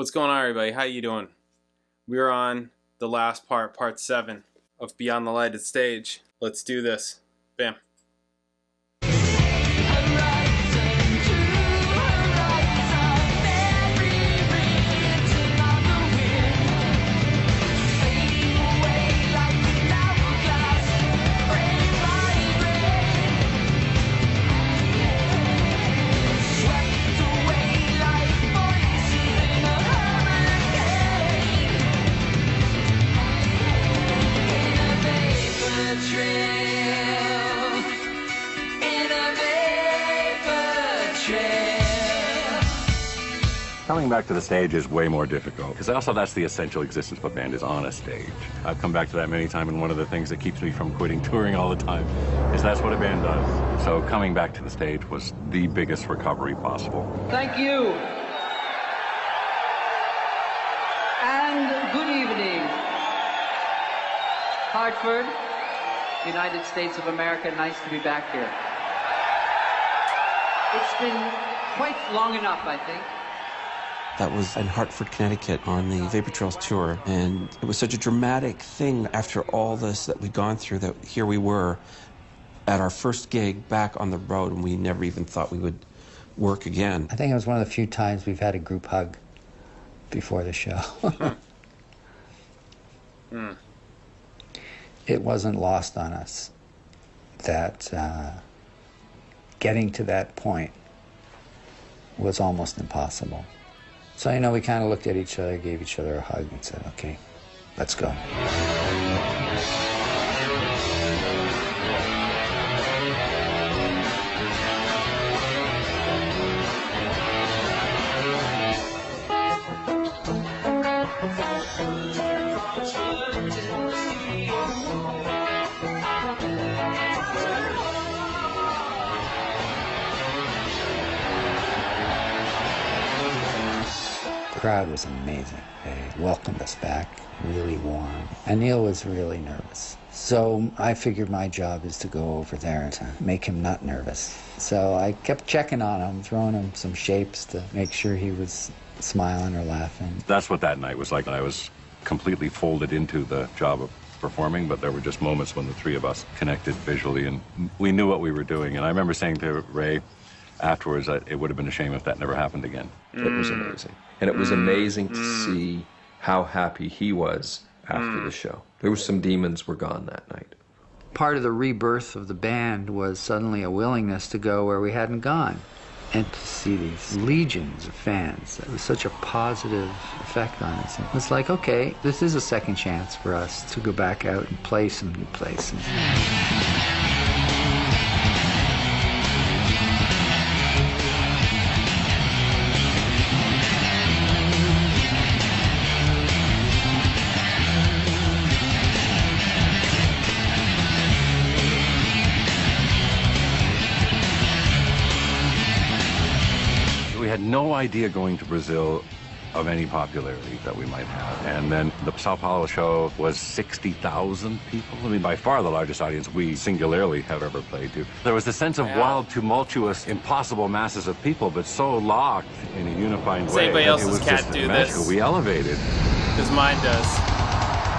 What's going on, everybody? How you doing? We're on the last part, part 7 of Beyond the Lighted Stage. Let's do this. Bam. Coming back to the stage is way more difficult, because also that's the essential existence of a band, is on a stage. I've come back to that many times, and one of the things that keeps me from quitting touring all the time is that's what a band does. So coming back to the stage was the biggest recovery possible. Thank you. And good evening. Hartford, United States of America, nice to be back here. It's been quite long enough, I think. That was in Hartford, Connecticut on the Vapor Trails tour, and it was such a dramatic thing after all this that we'd gone through that here we were at our first gig back on the road, and we never even thought we would work again. I think it was one of the few times we've had a group hug before the show. It wasn't lost on us that getting to that point was almost impossible. So, we kind of looked at each other, gave each other a hug, and said, okay, let's go. The crowd was amazing. They welcomed us back, really warm. And Neil was really nervous. So I figured my job is to go over there to make him not nervous. So I kept checking on him, throwing him some shapes to make sure he was smiling or laughing. That's what that night was like. I was completely folded into the job of performing, but there were just moments when the three of us connected visually, and we knew what we were doing. And I remember saying to Ray afterwards that it would have been a shame if that never happened again. It was amazing. And it was amazing to see how happy he was after the show. There were some demons were gone that night. Part of the rebirth of the band was suddenly a willingness to go where we hadn't gone. And to see these legions of fans, it was such a positive effect on us. It was like, okay, this is a second chance for us to go back out and play some new places. We had no idea going to Brazil of any popularity that we might have. And then the Sao Paulo show was 60,000 people. I mean, by far the largest audience we singularly have ever played to. There was a sense of wild, tumultuous, impossible masses of people, but so locked in a unifying way. Anybody else's cat do magical. this? We elevated. Because mine does.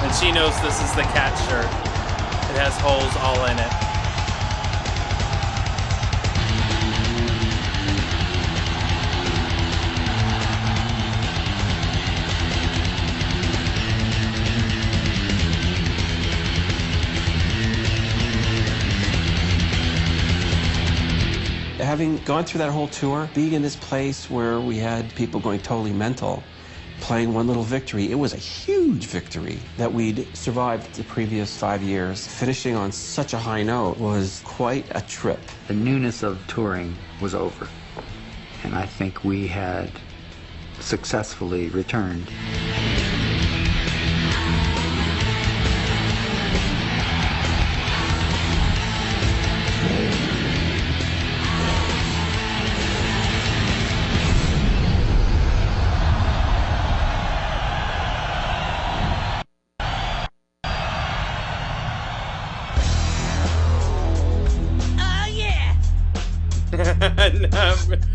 And she knows this is the cat shirt. It has holes all in it. Having gone through that whole tour, being in this place where we had people going totally mental, playing One Little Victory, it was a huge victory that we'd survived the previous 5 years. Finishing on such a high note was quite a trip. The newness of touring was over, and I think we had successfully returned.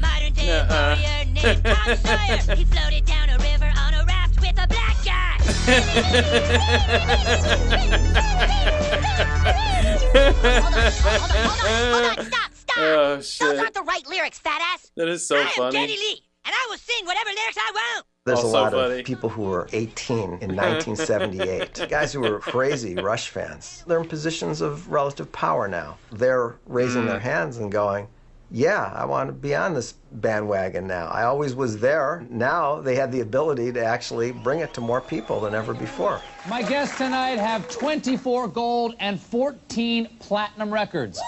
Modern day warrior named Tom Sawyer. He floated down a river Hold on, stop. Oh, shit. Those aren't the right lyrics, fat ass. That is so funny. I am Geddy Lee, and I will sing whatever lyrics I want. There's Also a lot funny. of people who were 18 in 1978. Guys who were crazy Rush fans. They're in positions of relative power now. They're raising their hands and going, yeah, I want to be on this bandwagon now. I always was there. Now they have the ability to actually bring it to more people than ever before. My guests tonight have 24 gold and 14 platinum records.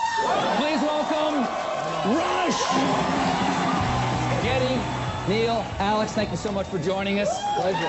Please welcome Rush! Geddy, Neil, Alex, thank you so much for joining us. Pleasure.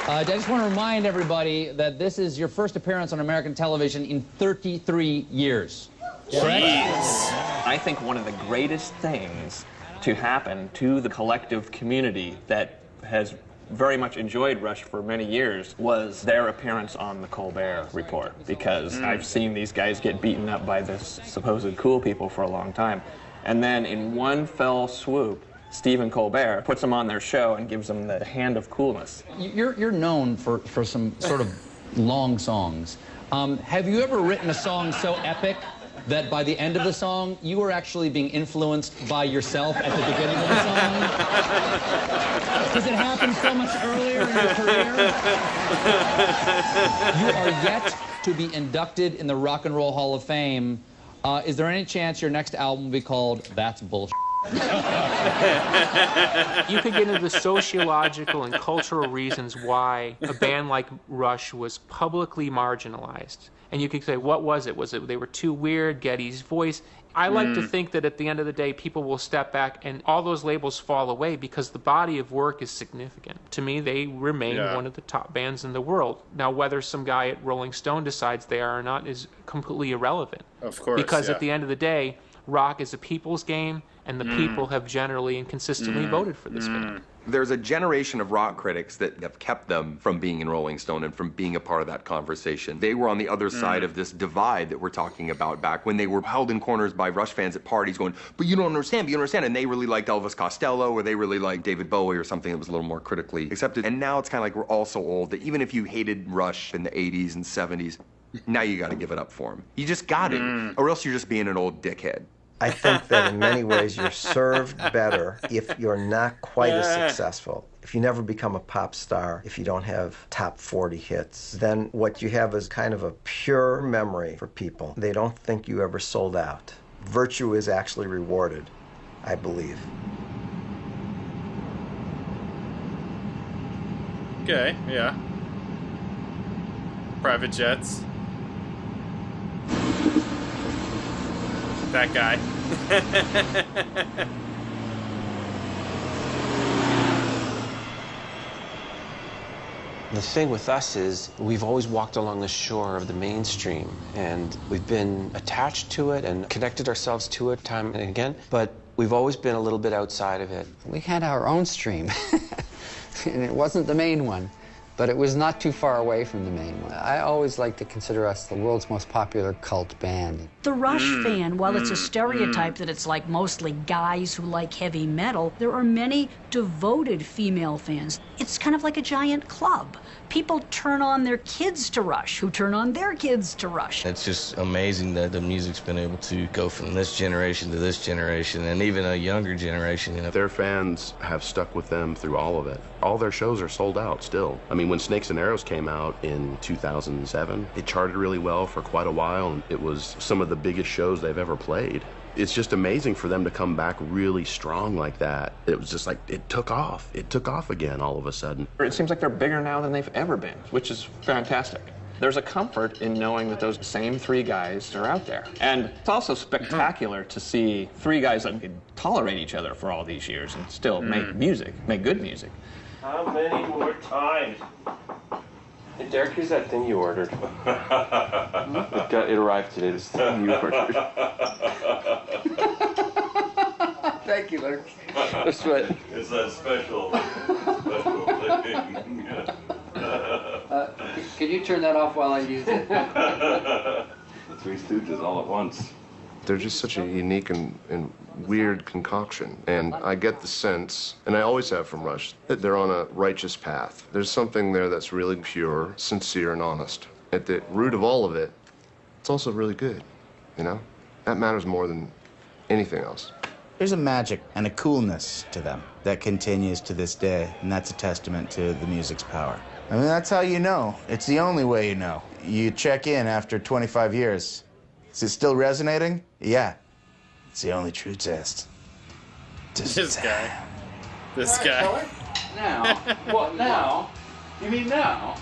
I just want to remind everybody that this is your first appearance on American television in 33 years. Jeez. I think one of the greatest things to happen to the collective community that has very much enjoyed Rush for many years was their appearance on the Colbert Report, because I've seen these guys get beaten up by this supposed cool people for a long time. And then in one fell swoop, Stephen Colbert puts them on their show and gives them the hand of coolness. You're known for some sort of long songs. Have you ever written a song so epic that by the end of the song, you were actually being influenced by yourself at the beginning of the song? Because it happened so much earlier in your career. You are yet to be inducted in the Rock and Roll Hall of Fame. Is there any chance your next album will be called That's Bullshit? You could get into the sociological and cultural reasons why a band like Rush was publicly marginalized. And you could say, what was it? Was it they were too weird, Geddy's voice? I like to think that at the end of the day, people will step back and all those labels fall away because the body of work is significant. To me, they remain one of the top bands in the world. Now, whether some guy at Rolling Stone decides they are or not is completely irrelevant. Of course, because at the end of the day, rock is a people's game, and the people have generally and consistently voted for this band. There's a generation of rock critics that have kept them from being in Rolling Stone and from being a part of that conversation. They were on the other side of this divide that we're talking about back when they were held in corners by Rush fans at parties going, but you don't understand, and they really liked Elvis Costello or they really liked David Bowie or something that was a little more critically accepted. And now it's kind of like we're all so old that even if you hated Rush in the 80s and 70s, now you got to give it up for him. You just got to, or else you're just being an old dickhead. I think that in many ways you're served better if you're not quite as successful. If you never become a pop star, if you don't have top 40 hits, then what you have is kind of a pure memory for people. They don't think you ever sold out. Virtue is actually rewarded, I believe. Okay, yeah. Private jets. That guy. The thing with us is we've always walked along the shore of the mainstream, and we've been attached to it and connected ourselves to it time and again, but we've always been a little bit outside of it. We had our own stream, and it wasn't the main one, but it was not too far away from the main one. I always like to consider us the world's most popular cult band. The Rush fan, while it's a stereotype that it's like mostly guys who like heavy metal, there are many devoted female fans. It's kind of like a giant club. People turn on their kids to Rush, who turn on their kids to Rush. It's just amazing that the music's been able to go from this generation to this generation, and even a younger generation. Their fans have stuck with them through all of it. All their shows are sold out still. I mean, when Snakes and Arrows came out in 2007, it charted really well for quite a while, and it was some of the biggest shows they've ever played. It's just amazing for them to come back really strong like that. It was just like, it took off. It took off again all of a sudden. It seems like they're bigger now than they've ever been, which is fantastic. There's a comfort in knowing that those same three guys are out there. And it's also spectacular to see three guys that could tolerate each other for all these years and still make music, make good music. How many more times? Hey, Derek, here's that thing you ordered. It arrived today, this thing you ordered. Thank you, Luke. That's right. It's that special thing. Can you turn that off while I use it? The Three Stooges all at once. They're just such a unique and weird concoction. And I get the sense, and I always have from Rush, that they're on a righteous path. There's something there that's really pure, sincere, and honest. At the root of all of it, it's also really good, you know? That matters more than anything else. There's a magic and a coolness to them that continues to this day, and that's a testament to the music's power. I mean, that's how you know. It's the only way you know. You check in after 25 years. Is it still resonating? Yeah. It's the only true test. This guy. Now? What, now? You mean now?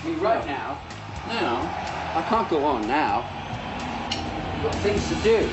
You mean right now? Now? I can't go on now. I've got things to do.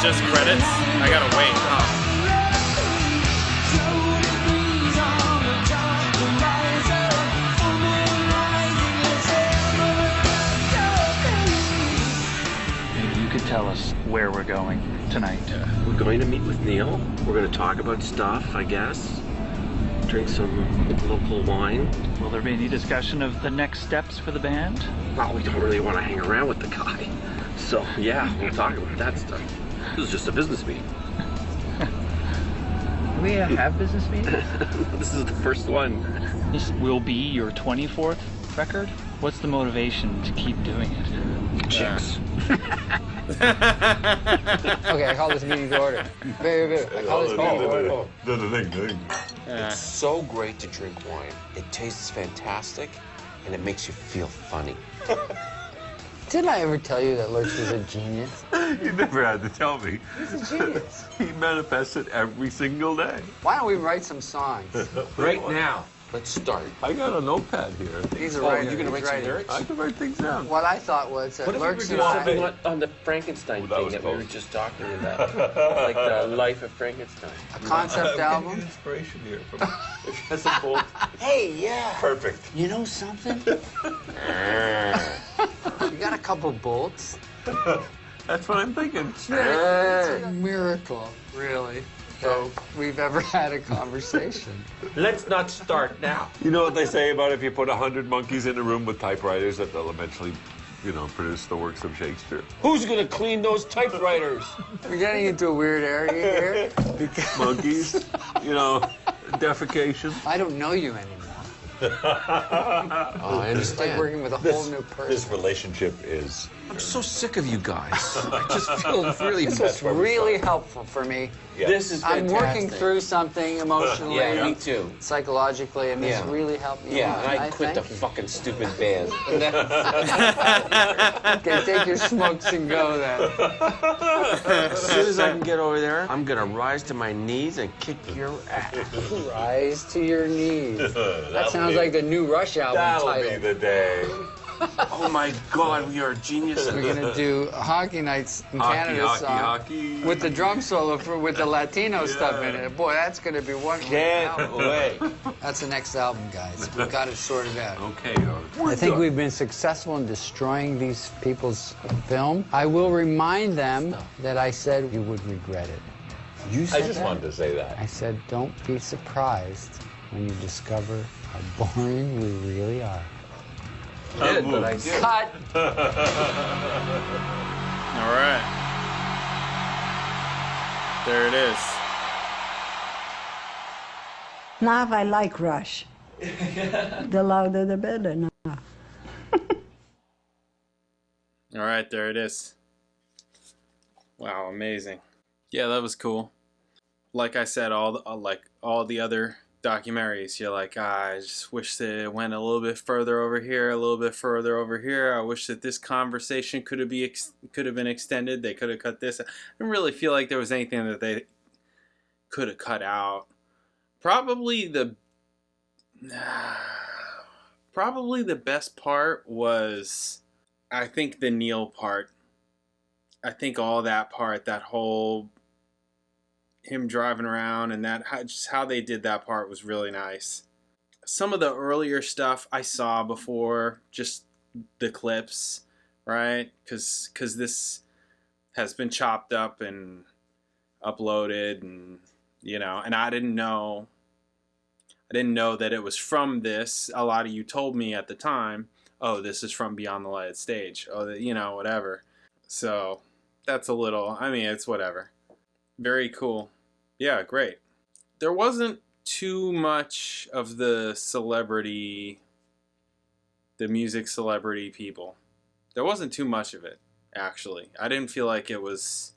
Just credits? I gotta wait. Maybe you could tell us where we're going tonight. We're going to meet with Neil. We're going to talk about stuff, I guess. Drink some local wine. Will there be any discussion of the next steps for the band? Well, we don't really want to hang around with the guy. So, yeah, we'll talk about that stuff. This is just a business meeting. Do we have business meetings? This is the first one. This will be your 24th record? What's the motivation to keep doing it? Chicks. Okay, I call this meeting to order. Very. I call this meeting to order. It's so great to drink wine. It tastes fantastic, and it makes you feel funny. Didn't I ever tell you that Lurch was a genius? You never had to tell me. He's a genius. He manifests it every single day. Why don't we write some songs? Right now. Let's start. I got a notepad here. He's a writer. You're going to write some lyrics? I can write things down. What I thought was that What if Lurch we were and doing I... something on the Frankenstein thing that we were just talking about? Like the life of Frankenstein. A concept album? Inspiration here. That's a bold. Hey, yeah. Perfect. You know something? You got a couple bolts? That's what I'm thinking. It's a miracle, really, that we've ever had a conversation. Let's not start now. You know what they say about if you put 100 monkeys in a room with typewriters that they'll eventually, produce the works of Shakespeare. Who's going to clean those typewriters? We're getting into a weird area here. Monkeys, defecation. I don't know you anymore. Oh, I It's like understand. working with a whole new person. This relationship is... I'm so sick of you guys. I just feel really... This was really helpful for me. Yeah. This is I'm fantastic. working through something emotionally. Yeah, me too. Psychologically, and this Yeah. really helped me. Yeah, a lot. and I quit the fucking stupid band. Okay, take your smokes and go then. As soon as I can get over there, I'm gonna rise to my knees and kick your ass. Rise to your knees. That sounds like the new Rush album That'll title. be the day. Oh my God, we are geniuses. We're gonna do hockey nights in Hockey, Canada hockey, song hockey. with the drum solo with the Latino stuff in it. Boy, that's gonna be one. Can't wait. That's the next album, guys. We've got it sorted out. Okay, I think we've been successful in destroying these people's film. I will remind them that I said you would regret it. You said I just wanted to say that. I said, don't be surprised when you discover how boring we really are. I did, but I did. Cut! All right. There it is. Now I like Rush. The louder the better now. All right, there it is. Wow, amazing. Yeah, that was cool. Like I said, all the other documentaries, you're like, I just wish that it went a little bit further over here, a little bit further over here. I wish that this conversation could have been extended. They could have cut this. I didn't really feel like there was anything that they could have cut out. Probably the best part was, I think, the Neil part. I think all that part, that whole him driving around and just how they did that part was really nice. Some of the earlier stuff I saw before, just the clips, right? Because this has been chopped up and uploaded, and and I didn't know that it was from this. A lot of you told me at the time, oh, this is from Beyond the Lighted Stage. Oh, whatever. So that's a little, it's whatever. Very cool. Yeah, great. There wasn't too much of the music celebrity people. There wasn't too much of it, actually. I didn't feel like it was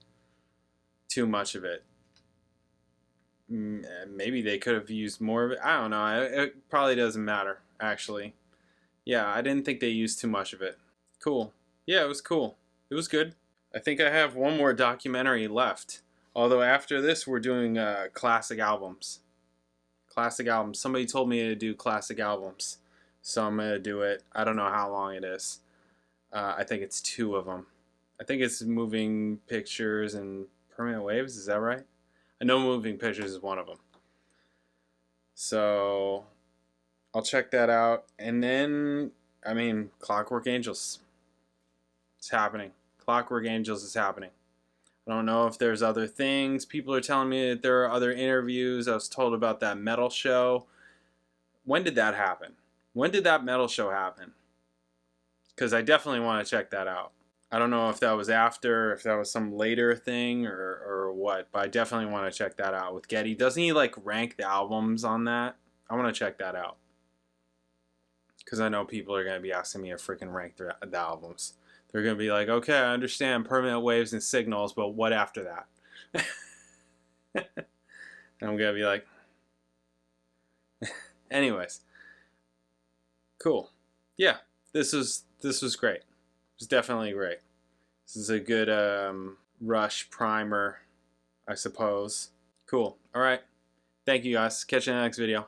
too much of it. Maybe they could have used more of it. I don't know. It probably doesn't matter, actually. Yeah, I didn't think they used too much of it. Cool. Yeah, it was cool. It was good. I think I have one more documentary left. Although after this, we're doing classic albums. Classic albums. Somebody told me to do classic albums. So I'm going to do it. I don't know how long it is. I think it's 2 of them. I think it's Moving Pictures and Permanent Waves. Is that right? I know Moving Pictures is one of them. So I'll check that out. And then, Clockwork Angels. It's happening. Clockwork Angels is happening. I don't know if there's other things. People are telling me that there are other interviews. I was told about that metal show. When did that happen? When did that metal show happen? Because I definitely want to check that out. I don't know if that was after, if that was some later thing or what, but I definitely want to check that out with Geddy. Doesn't he rank the albums on that? I want to check that out. Because I know people are going to be asking me to freaking rank the albums. They're going to be like, okay, I understand Permanent Waves and Signals, but what after that? And I'm going to be like... Anyways. Cool. Yeah, this was great. It was definitely great. This is a good Rush primer, I suppose. Cool. All right. Thank you, guys. Catch you in the next video.